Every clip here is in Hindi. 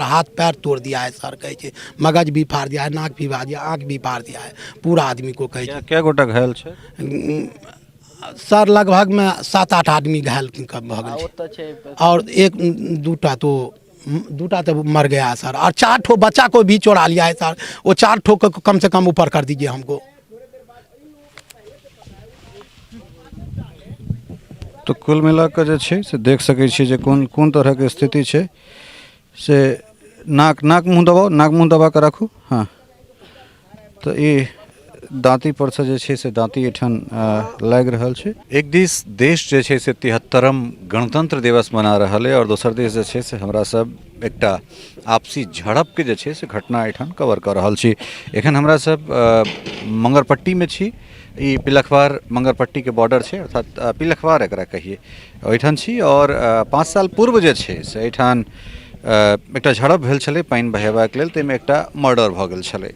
हाथ पैर तोड़ दिया है सर, कहे मगज भी फाड़ दिया है, नाक भी फाड़ दिया, आँख भी फाड़ दिया है पूरा आदमी को कहे क्या गोटा घायल छे? सर लगभग में 7-8 आदमी घायल भऽ गेल छै और एक दूटा तो मर गया है सर, और 4 ठो बच्चा को भी चोरा लिया है सर। वो 4 ठो को कम से कम ऊपर कर दीजिए हमको। तो कुल मिलाकर जे छे से देख सकै छी जे कोन तरह के स्थिति छे से नाक मुँह दबा के राखू। हाँ, तो ये दाँती पर से जे छे से दाँती एठन लाग रहल छे। एक दिस देश जे छे से 73म गणतंत्र दिवस मना रहल है और दोसर देश जे छे से हमरा सब एकटा आपसी झड़प के जे छे से घटना एठन कवर कर रहल छी। एखन हमरा सब मंगरपट्टी में छी। ई पिलखवार मंगरपट्टी के बॉर्डर छे, अर्थात पिलखवार एकरा कहिए, ओहिठान छी। और 5 साल पूर्व जे छे से एहिठान एकटा झड़प भेल छलै पानि बहेबाक लेल, ताहिमे एकटा मर्डर भऽ गेल छलै।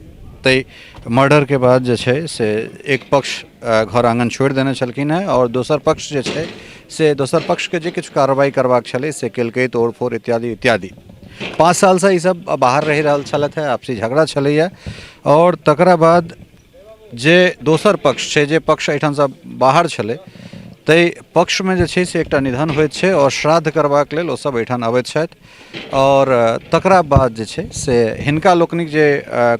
ताहि मर्डर के बाद जे छे से एक पक्ष घर आंगन छोड़ि देने छलखिन है और दोसर पक्ष जे छे से दोसर पक्ष के जे किछु कार्रवाई करबाक छलै से केलकै, तोड़फोड़ इत्यादि इत्यादि। 5 साल से ई सब बाहर रहि रहल छलथि है, आपसी झगड़ा छलैया। और तकरा बाद जे दोसर पक्ष छे, जे पक्ष एहिठाम से बाहर छलै, ताहि पक्ष में जे छे से एकटा निधन होइत छे और श्राद्ध करबाक लेल ओ सब एहिठाम अबैत छथि। और तकरा बाद जे छे से हिनका लोकनिक जे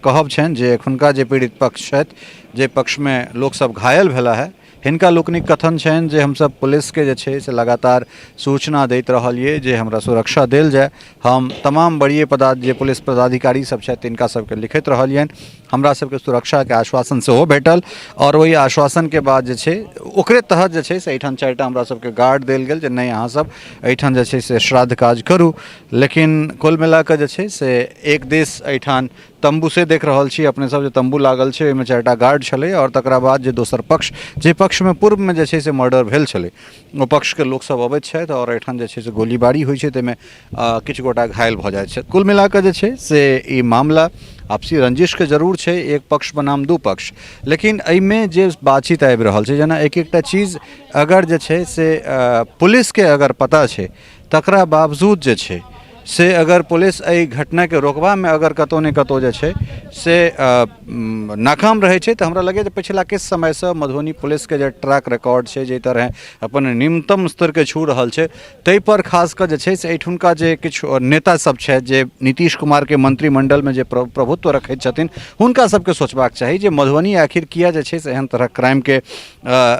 कहब छनि जे एखुनका जे पीड़ित पक्ष छथि, जे पक्ष में लोक सब घायल भेला है, हिनका लोकनिक कथन छनि जे हमसब पुलिस के जे छे से लगातार सूचना दैत रहलिए जे हमरा सुरक्षा देल जाए। हम तमाम बड़िए जे पुलिस पदाधिकारी सब छथि तिनका सबके लिखैत रहलियनि, हमरा सबके सुरक्षा के आश्वासन सेहो भेटल। और वही आश्वासन के बाद जे छे ओकरे तहत जे छे से एहिठाम 4टा हमरा सबके गार्ड देल गेल जे नहीं अहाँ सब एहिठाम जे छे से श्राद्ध काज करू। लेकिन कुल मिला के जे छे से एक देश एहिठाम तंबू से देख रहल छी अपने सब, जे तंबू लागल छे ओहिमे 4टा गार्ड छले। और तकरा बाद जे दोसर पक्ष, जे पक्ष में पूर्व में जे छे से मर्डर भेल छले, ओ पक्ष के लोक सब अबैत छथि और एहिठाम जे छे से गोलीबारी होइ छै, ताहिमे किछु गोटा घायल भऽ जाइत छथि। कुल मिला के जे छे से ई मामला आपसी रंजिश के जरूर छे, एक पक्ष बनाम दू पक्ष। लेकिन एहिमे जे बातचीत आबि रहल छे, जेना एक एकटा चीज अगर जे छे से पुलिस के अगर पता छे, तकरा बावजूद जे छे से अगर पुलिस एहि घटना के रोकबा में अगर कतौ ने कतौ जे छे से नाकाम रहे छे, तो हमरा लगे जे पिछला किछु समय से मधुबनी पुलिस के जे ट्रैक रिकॉर्ड छे, जे तरह अपन न्यूनतम स्तर के छू रहल छे, ताहि पर खास कर जे छे से एहिठुनका जे किछु नेता सब छे, जे नीतीश कुमार के मंत्रिमंडल में जे प्रभुत्व रखैत छथिन, हुनका सबके सोचबाक चाही जे मधुबनी आखिर किया जे छे से एहन तरह क्राइम के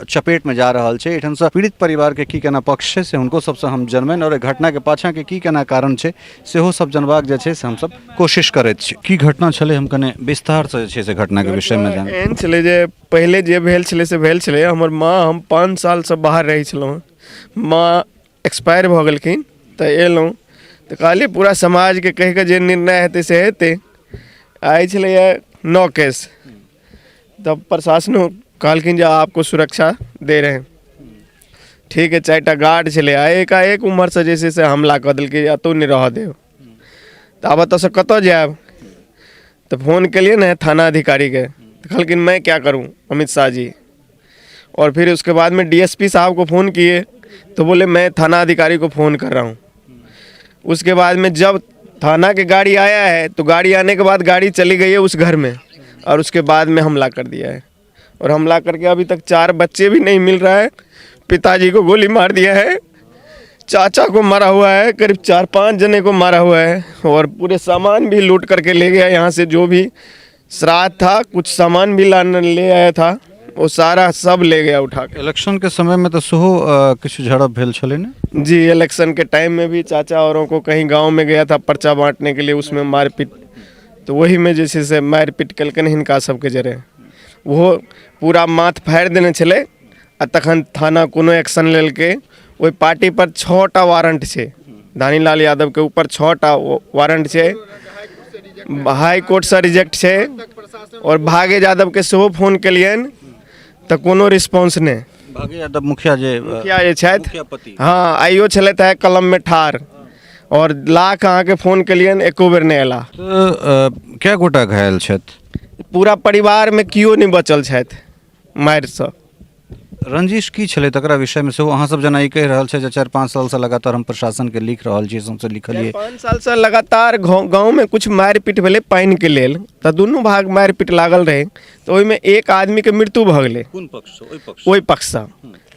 चपेट में जा रहल छे। एहिठाम से पीड़ित परिवार के की केना पक्ष छे से हुनको सबसे हम जनबनि, और घटना के पाछा के की केना कारण छे सेहो सब जनबाक जे छे से हम सब कोशिश करैत छी। की घटना छले हम कने विस्तार से जे छे से घटना के विषय में जान। एहन छले जे पहले जे भेल छले से भेल छले। हमर माँ, हम 5 साल से बाहर रही छलहुँ, माँ एक्सपायर भ गेलखिन, तो एलहुँ तो कहलिए पूरा समाज के कह के जे निर्णय हेतै से हेतै। आइ छले 9 केस, तब प्रशासन कहलखिन जे आपको सुरक्षा दे रहे हैं। ठीक है, 4टा गार्ड छले, एकाएक उम्र से जैसे से हमला कर दिल्कै, अतौ नहीं रह दे। तो अब तो से कत जाब, तो फोन के लिए ना थाना अधिकारी के, तो कहलखिन मैं क्या करूं अमित शाह जी। और फिर उसके बाद में डीएसपी साहब को फ़ोन किए, तो बोले मैं थाना अधिकारी को फ़ोन कर रहा हूं। उसके बाद में जब थाना की गाड़ी आया है, तो गाड़ी आने के बाद गाड़ी चली गई है उस घर में, और उसके बाद में हमला कर दिया है। और हमला करके अभी तक 4 बच्चे भी नहीं मिल रहा है। पिताजी को गोली मार दिया है, चाचा को मारा हुआ है, करीब 4-5 जने को मारा हुआ है, और पूरे सामान भी लूट करके ले गया यहाँ से। जो भी श्राद्ध था, कुछ सामान भी ले आया था, वो सारा सब ले गया उठा के। इलेक्शन के समय में तो सेहो किछु झड़प भेल छले ना जी, इलेक्शन के टाइम में भी चाचा औरों को कहीं गाँव में गया था पर्चा बांटने के लिए, उसमें मारपीट, तो वही में जैसे से मारपीट कलकन हिनका सबके जरे वो पूरा माथ फाड़ि देने छले। आ तखन थाना कोनो एक्शन लेलकै। ओहि पार्टी पर 6टा वारंट छे, धानीलाल यादव के ऊपर 6टा वारंट छे, हाई कोर्ट से रिजेक्ट छे। और भाग्य यादव के सेहो फोन केलियन, तो कोनो रिस्पॉन्स नहीं। भाग्य यादव मुखिया जे छथि, हाँ, आइयो छलथि है कलम में ठार, और लाख अहाँ के फोन केलियन, एको बेर नहीं एला। तो क्या गोटा घायल छथि? पूरा परिवार में कियो नहीं बचल छथि मारि से। रंजिश की छलै तकरा विषय में सेहो अहाँ सब जेना ई कहि रहल छै जे 4-5 साल से लगातार हम प्रशासन के लिख रहल छी, हमसे लिखलिए 5 साल से लगातार गांव में कुछ मारपीट भेलै पानि के लेल, तऽ दुनू भाग मारपीट लागल रहे, तऽ ओहिमे एक आदमी के मृत्यु भऽ गेलै। कोन पक्ष ओहि पक्ष से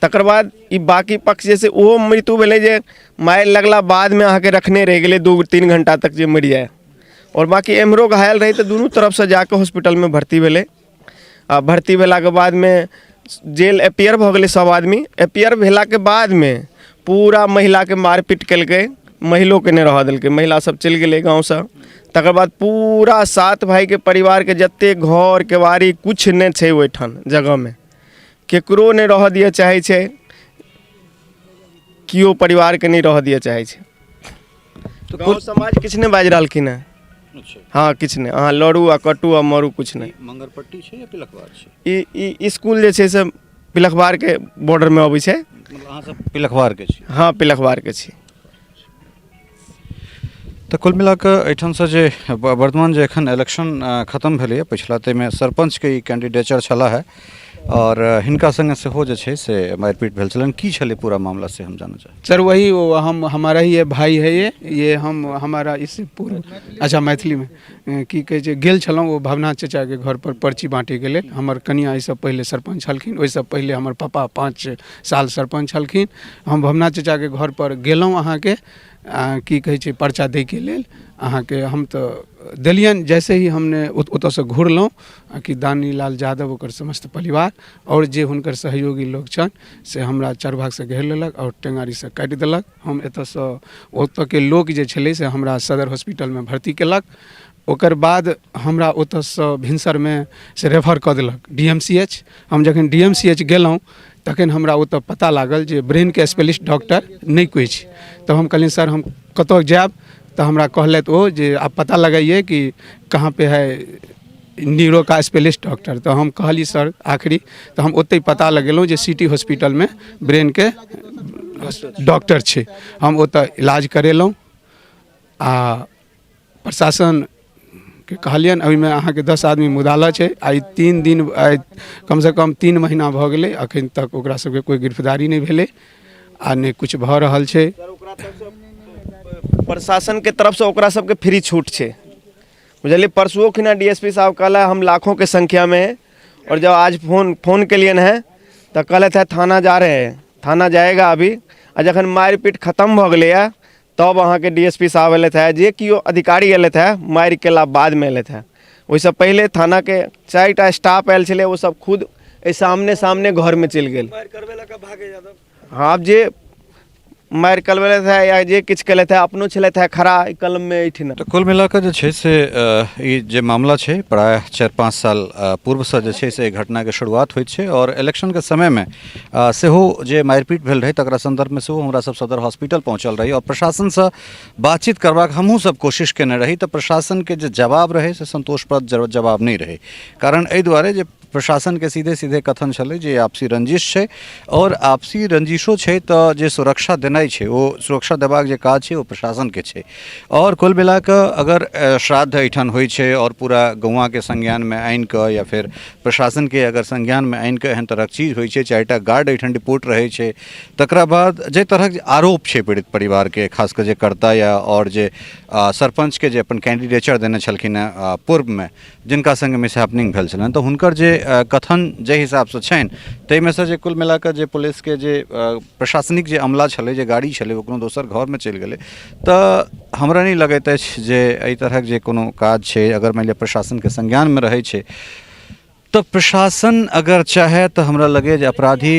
तकर बाद ई बाकी पक्ष जैसे ओहो मृत्यु भेलै जे मारि लगला बाद में अहाँके रखने रहि गेलै 2-3 घंटा तक जे मरि जाए, और बाकी एम्हरो घायल रही तऽ दुनू तरफ से जाके हॉस्पिटल में भर्ती भेलै। आ भर्ती भेलाके बाद में जेल एपियर भऽ गेलै सब आदमी। एपियर भेलाके बाद में पूरा महिला के मारपीट केलकै, महिलो के नहीं रह देलकै, महिला सब चलि गेलै गाँव से। तकर बाद पूरा 7 भाई के परिवार के जते घर केवाड़ी कुछ नहीं छै ओहिठाम जगह में, केकरो नहीं रह दिए चाहे छै, कियो परिवार के नहीं रह दिए चाहे छै। तो गाँव समाज किछ नहीं बाजि रहलखिन है। हाँ किछ नहीं, अहाँ लड़ू आ कटू आ मरू, कुछ नहीं। मंगरपट्टी छै या पिलखवार छै? ई स्कूल जे छै से पिलखवार के बॉर्डर में अबै छै। मतलब अहाँ सब पिलखवार के छी? हाँ पिलखवार के छी। तऽ कुल मिला कऽ एहिठामसँ जे वर्तमान जे एखन इलेक्शन खत्म भेलैए, पछिला ताहिमे सरपंचके ई कैंडिडेचर छला है, और हिनका संगे सेहो जे छै से मारपीट भेल छलनि। की छलै पूरा मामला से हम जानना चाहते? सर वही वो हमारा ही ये भाई है, ये हम हमारा इससे पूर्व अच्छा मैथिली में की कहे छै गेल छलहुँ वो भवनाथ चचा के घर पर पर्ची बाँटे के लेल। हमर कनिया एहिसँ पहिले सरपंच छलखिन, ओहिसँ पहिले हमर पापा 5 साल सरपंच छलखिन। हम भवनाथ चचा के घर पर गेलहुँ अहाँके की कहे छै पर्चा दै के लेल। अहाँके हम तऽ देलियनि, जैसे ही हमने ओतऽसँ घुरलहुँ कि दानी लाल यादव ओकर समस्त परिवार और जे हुनकर सहयोगी लोग छनि से हमरा चरभागसँ घेर लेलक और टेंगारीसँ काटि देलक। हम एतऽसँ ओतऽके लोक जे छलै से हमरा सदर हॉस्पिटलमे भर्ती केलक। ओकर बाद हमरा ओतऽसँ भिनसरमे से रेफर कऽ देलक DMCH। हम जखन DMCH गेलहुँ तखन हमरा ओतऽ पता लागल जे ब्रेनके स्पेशलिस्ट डॉक्टर नहि कोइ छै। तऽ हम कहलिए सर हम कतऽ जाएब? तो हमरा कहलत वो जे आप पता लगाइए कि कहाँ पे है न्यूरो का स्पेशलिस्ट डॉक्टर। तो हम कहली सर आखिरी तो हम ओते पता लगेलहुँ जे सिटी हॉस्पिटल में ब्रेन के डॉक्टर छे। हम ओतऽ इलाज करेलहुँ आ प्रशासन के कहलियन ओहिमे अहाँके 10 आदमी मुदाला छै। आइ 3 दिन कम से कम 3 महीना भऽ गेलै, अखन तक ओकरा सबके कोई गिरफ्तारी नहीं भेलै आ नहीं कुछ भऽ रहल छै। प्रशासन के तरफ से ओकरा सबके फ्री छूट छै, बुझलिए। परसुओ खिना DSP साहब कहला हम लाखों के संख्या में है, और जब आज फोन के लिए है तो कहले थे थाना जा रहे हैं, थाना जाएगा अभी। आ जखन मारपीट खत्म भऽ गेलै तब अहाँ के DSP साहब एले थे, जे किओ अधिकारी एले थे मारि केला बाद में एले थे। ओहिसँ पहले थाना के 4टा स्टाफ आयल छलै, वो सब खुद सामने सामने घर में चलि गेल। हाँ जे मारि करबेले थे या जे किछु केले थे अपनो छले थे खड़ा कलम में एठिना। तो कुल मिलाकर जे छै से ई जे मामला छै प्राय 4-5 साल पूर्व से जे छै से घटना के शुरुआत होइत छै, और इलेक्शन के समय में सेहो जे मारपीट भेल रहे तकरा संदर्भ में सेहो हमरा सब सदर हॉस्पिटल पहुंचल रही और प्रशासन से बातचीत करबाक हमहूँ सब कोशिश केने रही। तो प्रशासन के जे जवाब रहे से संतोषप्रद जवाब नहीं रहे। कारण एहि दुआरे जे प्रशासन के सीधे सीधे कथन छलै जे आपसी रंजिश छै, और आपसी रंजिशो छै तो जे सुरक्षा देनाइ छै वो सुरक्षा देबाक जे काज छै वो प्रशासन के छै। और कुल मिला कऽ अगर श्राद्ध एहिठाम होइ छै और पूरा गौवा के संज्ञान में आनि कऽ या फिर प्रशासन के अगर संज्ञान में आनि कऽ एहन तरहक चीज होइ छै, 4टा गार्ड एहिठाम डिपोट रहै छै, तकरा बाद जे तरहक आरोप छै पीड़ित परिवार के खास कऽ जे करता या और जे सरपंच के जे अपन कैंडिडेचर देने छलखिन हैं पूर्व में जिनका संग मिसहैपनिंग भेल छलनि, तो हुनकर जे कथन जे हिसाब से छनि ताहिमे से जे कुल मिलाकर जे पुलिस के जे प्रशासनिक जे अमला छलै, जे गाड़ी छलै, वो कोनो दोसर घर में चलि गेलै। तऽ हमरा नहीं लगैत अछि जे एहि तरहक जे कोनो काज छै अगर मानि लिअ प्रशासन के संज्ञान में रहै छै तऽ प्रशासन अगर चाहे तऽ हमरा लगे जे अपराधी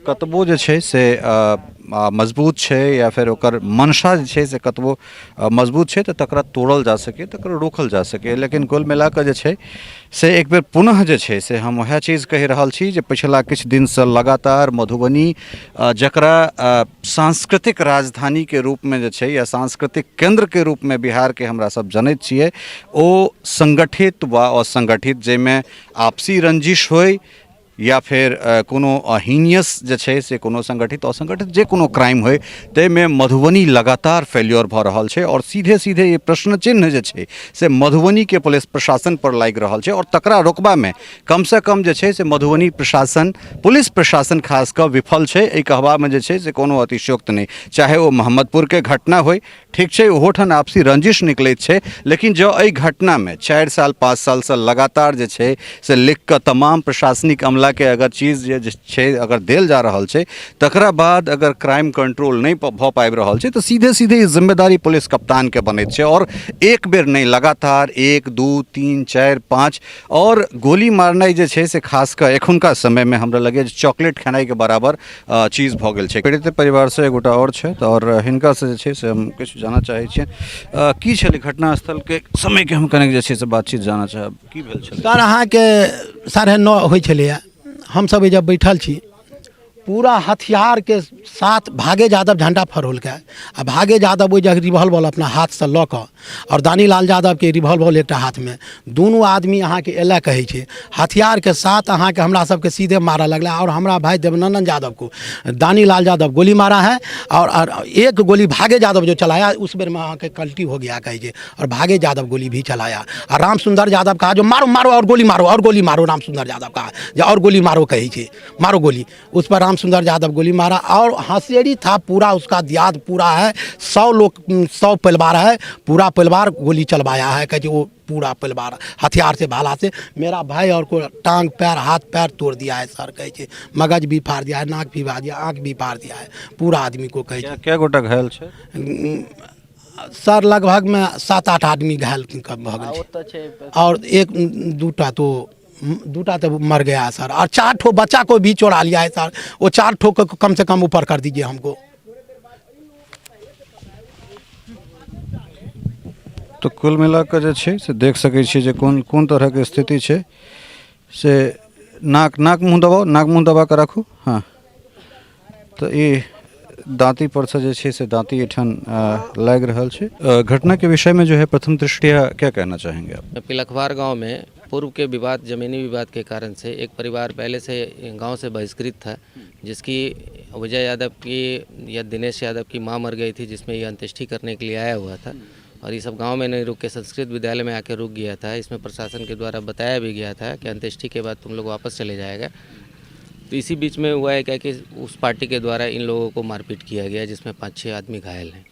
कतबो जे छै से मजबूत छै या फिर ओकर मनसा जे छै से कतबो मजबूत छै तऽ तकरा तोड़ल जा सके, तकरा रोकल जा सके। लेकिन कुल मिलाकर जे छै से एक बेर पुनः जे छै से हम वएह चीज कहि रहल छी जे पिछला किछु दिनसँ लगातार मधुबनी जकरा सांस्कृतिक राजधानी के रूप में जे छै या सांस्कृतिक केंद्र के रूप में बिहार के हमरा सब जनैत छियै, ओ संगठित वा असंगठित जाहिमे आपसी रंजिश होय या फिर कोनो हीनियस जे छै से कोनो संगठित असंगठित जे कोनो क्राइम होय ताहिमे मधुबनी लगातार फेल्योर भऽ रहल छै और सीधे सीधे ये प्रश्न चिन्ह जे छै से मधुबनी के पुलिस प्रशासन पर लागि रहल छै और तकरा रोकबामे कम से कम जे छै से मधुबनी प्रशासन पुलिस प्रशासन खास कऽ विफल छै। एहि कहबामे जे छै से कोनो अतिशयोक्त नहि, चाहे ओ मोहम्मदपुर के घटना होय, ठीक छै ओहोठाम आपसी रंजिश निकलैत छै, लेकिन जो एहि घटनामे 4 साल 5 साल से लगातार जे छै से लिख कऽ तमाम प्रशासनिक अमला के अगर चीज जे छै अगर देल जा रहल छै तकरा बाद अगर क्राइम कंट्रोल नहीं भऽ पाबि रहल छै तो सीधे सीधे जिम्मेदारी पुलिस कप्तान के बनैत छै और एक बेर नहीं लगातार 1 2 3 4 5 और गोली मारनाइ जे छै से खास कऽ एखुनका समय में हमरा लगे चॉकलेट खेनाइ के बराबर चीज भऽ गेल छै। पीड़ित परिवार से एगोटा और छै और हिनका से जे छै से हम किछु जानऽ चाहै छियै की छलै घटनास्थल के समय के हम कनेक जे छै से बातचीत जानऽ चाहब की भेल छलै। सर अहाँके 9:30 होइ छलैए, हमसब जब बैठल छी पूरा हथियार के साथ भागे यादव झंडा फहरौलकै आ भागे यादव ओहि जगह रिवॉल्वर अपना हाथ से लऽ कऽ और दानीलाल यादव के रिवॉल्वर एकटा हाथ में, दुनू आदमी अहाँके एला कहै छै हथियार के साथ अहाँके हमरा सबके सीधे मारऽ लगला और हमरा भाई देवनंदन यादव को दानीलाल यादव गोली मारा है और एक गोली भागे यादव जो चलाया उस बेर में अहाँके कल्टी हो गया कहे छै और भागे यादव गोली भी चलाया और राम सुंदर यादव कहा जो मारो मारो और गोली मारो राम सुंदर यादव कहा जो और गोली मारो कहे छै मारो गोली, उस पर राम सुंदर यादव गोली मारा और हंसेरी था पूरा उसका दियाद पूरा है 100 परिवार है, पूरा परिवार गोली चलवाया है कहे वो पूरा परिवार हथियार से भाला से मेरा भाई और को टांग पैर हाथ पैर तोड़ दिया है सर कहे छै, मगज भी फाड़ दिया है, नाक भी फाड़ दिया, आँख भी फाड़ दिया है पूरा आदमी को कहे छै। क्या गोटा घायल छै सर लगभग में 7-8 आदमी घायल भऽ गेल छै और 1-2टा तो मर गया सर और 4 ठो बच्चा को भी चोरा लिया है सर, वो 4 ठो को कम से कम ऊपर कर दीजिए हमको। तो कुल मिला कऽ जे छै से देख सकै छियै जे कोन तरह के स्थिति छै से नाक मुँह दबा कऽ राखू। हाँ तो ये दाँती पर से जे छै से दाँती एठन लागि रहल छै। घटना के विषय में जो है प्रथम दृष्टया क्या कहना चाहेंगे आप। पिलखवार गांव में पूर्व के विवाद जमीनी विवाद के कारण से एक परिवार पहले से गांव से बहिष्कृत था, जिसकी विजय यादव की या दिनेश यादव की मां मर गई थी, जिसमें ये अंत्येष्टि करने के लिए आया हुआ था और ये सब गांव में नहीं रुक के संस्कृत विद्यालय में आके रुक गया था। इसमें प्रशासन के द्वारा बताया भी गया था कि अंत्येष्टि के बाद तुम लोग वापस चले जाएगा। तो इसी बीच में हुआ है क्या कि उस पार्टी के द्वारा इन लोगों को मारपीट किया गया, जिसमें 5-6 आदमी घायल हैं।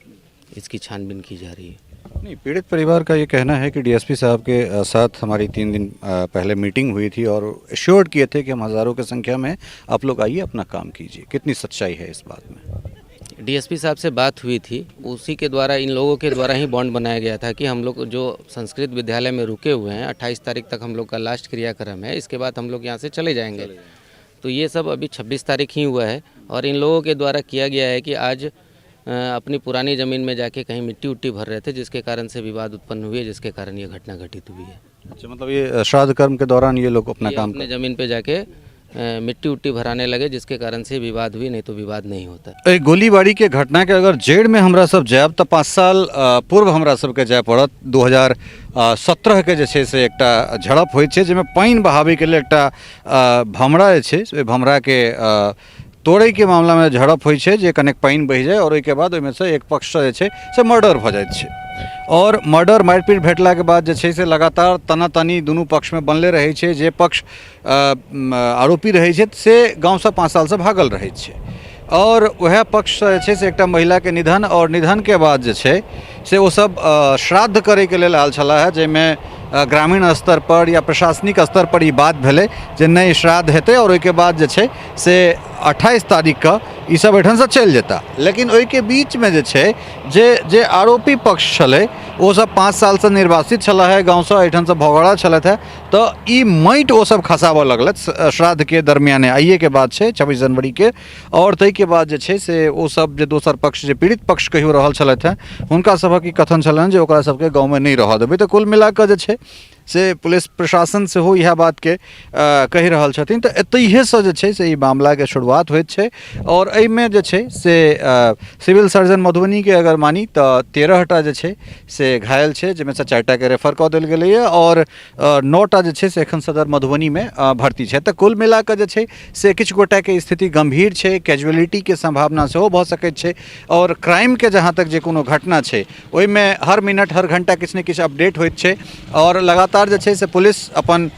इसकी छानबीन की जा रही है। नहीं, पीड़ित परिवार का ये कहना है कि डीएसपी साहब के साथ हमारी 3 दिन पहले मीटिंग हुई थी और एश्योर्ड किए थे कि हम हज़ारों की संख्या में आप लोग आइए अपना काम कीजिए। कितनी सच्चाई है इस बात में। डीएसपी साहब से बात हुई थी, उसी के द्वारा इन लोगों के द्वारा ही बॉन्ड बनाया गया था कि हम लोग जो संस्कृत विद्यालय में रुके हुए हैं 28 तारीख तक हम लोग का लास्ट क्रियाक्रम है, इसके बाद हम लोग यहाँ से चले जाएंगे। तो ये सब अभी 26 तारीख ही हुआ है और इन लोगों के द्वारा किया गया है कि आज अपनी पुरानी ज़मीन में जाके कहीं मिट्टी उट्टी भर रहे थे, जिसके कारण से विवाद उत्पन्न हुई है, जिसके कारण ये घटना घटित हुई है। अच्छा, मतलब ये श्राद्ध कर्म के दौरान ये लोग अपना काम अपने ज़मीन पे जाके मिट्टी उट्टी भराने लगे, जिसके कारण से विवाद हुई, नहीं तो विवाद नहीं होता। गोलीबारी के घटना के अगर जड़ में हमरा सब जायब तो 5 साल पूर्व हमरा सबके जाय पड़त। 2017 के जे छै से एकटा झड़प होइ छै, जाहिमे पानि बहावे के लेल एकटा भमरा जे छै से भमरा के तोड़े के मामला में झड़प होइ छै, जे कनेक पानि बहि जाय और ओहिके बाद ओहिमे से एक पक्ष जे छै से मर्डर भऽ जाइत छै और मर्डर मारिपीट भेटला के बाद जे छै से लगातार तनातनी दुनू पक्ष में बनले रहै छै। जे पक्ष आरोपी रहै छै से गाँव से 5 साल से भागल रहै छै और वह पक्ष जे छै से एकटा महिला के निधन और निधन के बाद जे छै से वो सब श्राद्ध करे के लेल आयल छला है, जाहिमे ग्रामीण स्तर पर या प्रशासनिक स्तर पर ई बात भेलै जे नहीं श्राद्ध हेतै और ओहिके बाद जे छै से 28 तारीख का ई सब एठन से चलि जेता। लेकिन ओहिके बीच में जे छै जे आरोपी पक्ष छलै वो सब 5 साल से निर्वासित छला है, गाँव से एठन से भगौड़ा छलथि है, तो ई माटि वो सब खसाबऽ लगलथि श्राद्ध के दरमियाने। आइए के बाद छै 26 जनवरी के और तै के बाद जे छै से वो सब जे दोसर पक्ष जे पीड़ित पक्ष कहियो रहल छलथि है, हुनका सबक ई कथन छलनि जे ओकरा सबके गाँव में नहीं रहऽ देबै। तो कुल मिला कऽ जे छै से पुलिस प्रशासन से हो यह बात के कहि रहल छथिन। तो एतहिए से जे छै से ई मामला के शुरुआत होइत छै और एहि में जे छै से सिविल सर्जन मधुबनी के अगर मानी तो 13टा जे छै से घायल छै, जिसमें से 4टा के रेफर कऽ देल गेलै और 9टा जे छै से एखन सदर मधुबनी में भर्ती छै। तो कुल मिला कऽ जे छै से किछु गोटा के स्थिति गंभीर छै, कैजुअलिटी के संभावना सेहो भऽ सकैत छै और क्राइम के जहाँ तक जे कोनो घटना छै ओहिमे हर मिनट हर घंटा किछु ने किछु अपडेट होइत छै और लगातार जे छै से पुलिस अपन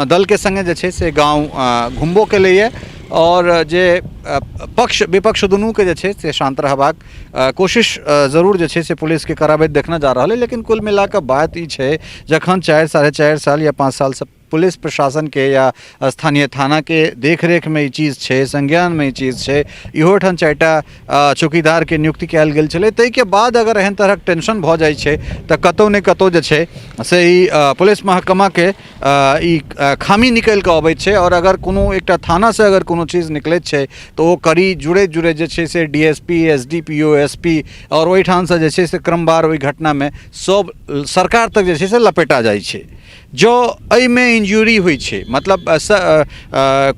दल के संगे जे छै से गाँव घुमबो केलैए और जे पक्ष विपक्ष दुनू के जे छै से शांत रहबाक कोशिश जरूर जे छै से पुलिस के कराबैत देखना जा रहल है। लेकिन कुल मिला कऽ बात ई छै जखन 4 साढ़े 4 साल या 5 साल से पुलिस प्रशासन के या स्थानीय थाना के देखरेख में ई चीज़ छै, संज्ञान में ई चीज़ छै, इहो ठाम 4टा चौकीदार के नियुक्ति कयल गेल छलै। ताहि के बाद अगर एहन तरहक टेंशन भऽ जाइ छै तऽ कतौ ने कतौ जे छै से ई पुलिस महकमा के ई खामी निकलि कऽ अबैत छै और अगर कोनो एकटा थाना से अगर कोनो चीज़ निकलैत छै तो ओ करी जुड़े जे छै से डीएसपी, एसडीपीओ, एसपी और ओहिठाम से जे छै से क्रमवार ओहि घटना में सब सरकार तक जे छै से लपेटा जाइ छै। जो एहिमे इंजुरी होइ छै मतलब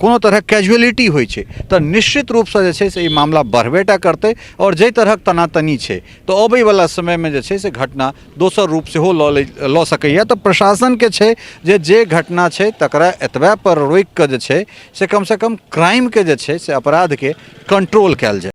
कोनो तरह कैजुअलिटी होइ छै तऽ निश्चित रूपसँ जे छै से ई मामला बढ़बेटा करतै और जाहि तरहक तनातनी छै तऽ अबैवला समयमे जे छै से घटना दोसर रूप सेहो लऽ सकैए। तऽ प्रशासनके छै जे घटना छै तकरा एतबा पर रोकि कऽ जे छै से कम क्राइमके जे छै से अपराधके कंट्रोल कयल जाय।